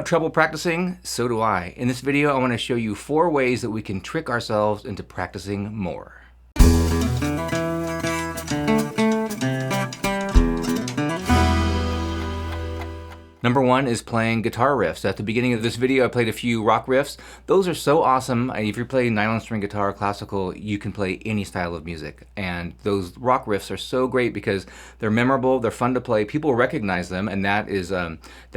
have trouble practicing? So do I. In this video, I want to show you 4 ways that we can trick ourselves into practicing more. Number 1 is playing guitar riffs. At the beginning of this video, I played a few rock riffs. Those are so awesome. If you're playing nylon string guitar, classical, you can play any style of music. And those rock riffs are so great because they're memorable, they're fun to play, people recognize them, and that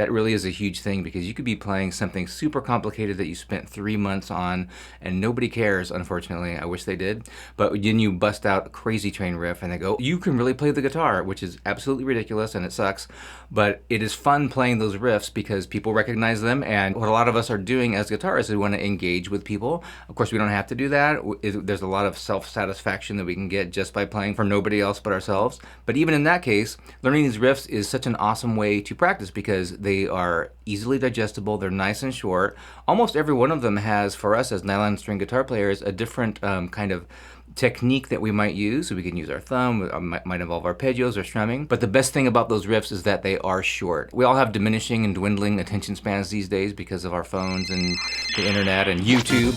really is a huge thing because you could be playing something super complicated that you spent 3 months on and nobody cares, unfortunately. I wish they did. But then you bust out a Crazy Train riff and they go, you can really play the guitar, which is absolutely ridiculous and it sucks. But it is fun playing those riffs because people recognize them, and what a lot of us are doing as guitarists is we want to engage with people. Of course, we don't have to do that. There's a lot of self-satisfaction that we can get just by playing for nobody else but ourselves. But even in that case, learning these riffs is such an awesome way to practice because they are easily digestible, they're nice and short. Almost every one of them has, for us as nylon string guitar players, a different kind of technique that we might use. So we can use our thumb, might involve arpeggios or strumming. But the best thing about those riffs is that they are short. We all have diminishing and dwindling attention spans these days because of our phones and the internet and YouTube.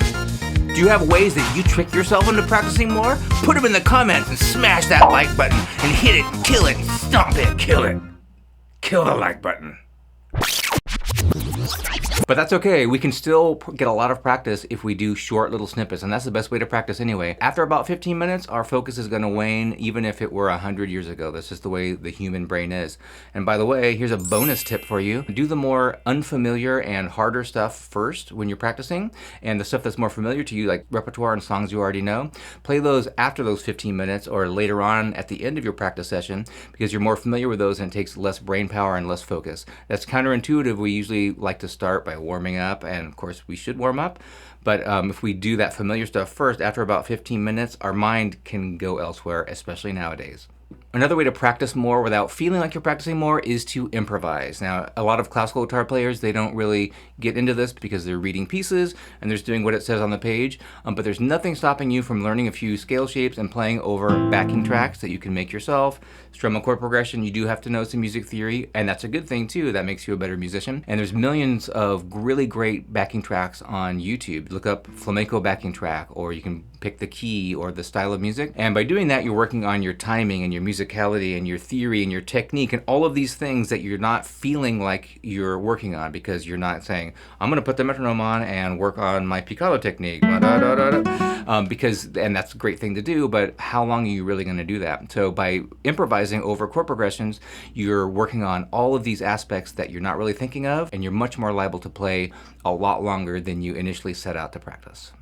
Do you have ways that you trick yourself into practicing more? Put them in the comments and smash that like button and hit it, kill it, stomp it, kill it. Kill the like button. But that's okay, we can still get a lot of practice if we do short little snippets, and that's the best way to practice anyway. After about 15 minutes, our focus is going to wane even if it were 100 years ago. That's just the way the human brain is. And by the way, here's a bonus tip for you. Do the more unfamiliar and harder stuff first when you're practicing, and the stuff that's more familiar to you, like repertoire and songs you already know, play those after those 15 minutes or later on at the end of your practice session because you're more familiar with those and it takes less brain power and less focus. That's counterintuitive. We usually like to start by warming up, and of course we should warm up, but if we do that familiar stuff first, after about 15 minutes, our mind can go elsewhere, especially nowadays. Another way to practice more without feeling like you're practicing more is to improvise. Now, a lot of classical guitar players, they don't really get into this because they're reading pieces and they're just doing what it says on the page, but there's nothing stopping you from learning a few scale shapes and playing over backing tracks that you can make yourself. Strum a chord progression, you do have to know some music theory, and that's a good thing too. That makes you a better musician. And there's millions of really great backing tracks on YouTube. Look up flamenco backing track, or you can pick the key or the style of music. And by doing that, you're working on your timing and your musicality and your theory and your technique and all of these things that you're not feeling like you're working on because you're not saying, I'm gonna put the metronome on and work on my picado technique, and that's a great thing to do, but how long are you really gonna do that? So by improvising over chord progressions, you're working on all of these aspects that you're not really thinking of, and you're much more liable to play a lot longer than you initially set out to practice.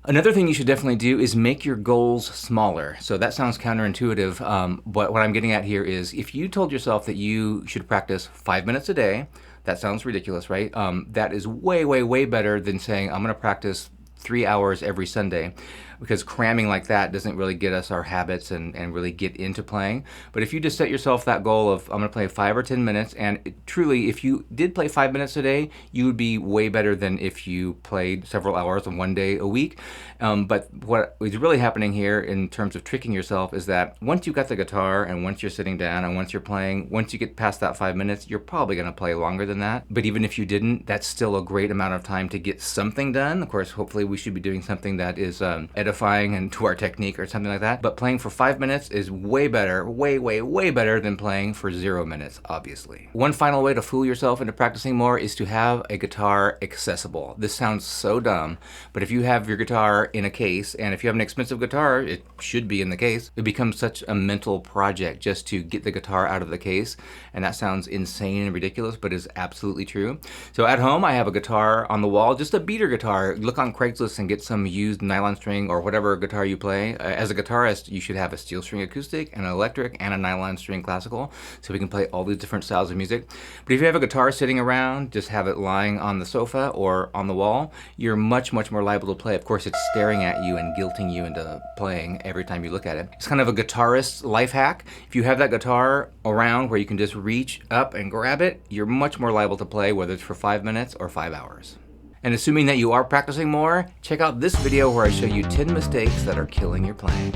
Another thing you should definitely do is make your goals smaller. So that sounds counterintuitive, but what I'm getting at here is if you told yourself that you should practice 5 minutes a day, that sounds ridiculous, right? That is way, way, way better than saying I'm gonna practice 3 hours every Sunday, because cramming like that doesn't really get us our habits and really get into playing. But if you just set yourself that goal of I'm gonna play 5 or 10 minutes, and truly if you did play 5 minutes a day, you would be way better than if you played several hours on one day a week. But what is really happening here in terms of tricking yourself is that once you've got the guitar and once you're sitting down and once you're playing, once you get past that 5 minutes, you're probably gonna play longer than that. But even if you didn't, that's still a great amount of time to get something done. Of course, hopefully we should be doing something that is edifying and to our technique or something like that. But playing for 5 minutes is way better, way, way, way better than playing for 0 minutes, obviously. One final way to fool yourself into practicing more is to have a guitar accessible. This sounds so dumb, but if you have your guitar in a case, and if you have an expensive guitar, it should be in the case, it becomes such a mental project just to get the guitar out of the case. And that sounds insane and ridiculous, but is absolutely true. So at home, I have a guitar on the wall, just a beater guitar. Look on Craigslist and get some used nylon string or whatever guitar you play. As a guitarist, you should have a steel string acoustic, an electric, and a nylon string classical, so we can play all these different styles of music. But if you have a guitar sitting around, just have it lying on the sofa or on the wall, you're much, much more liable to play. Of course, it's staring at you and guilting you into playing every time you look at it. It's kind of a guitarist's life hack. If you have that guitar around where you can just reach up and grab it, you're much more liable to play, whether it's for 5 minutes or 5 hours. And assuming that you are practicing more, check out this video where I show you 10 mistakes that are killing your playing.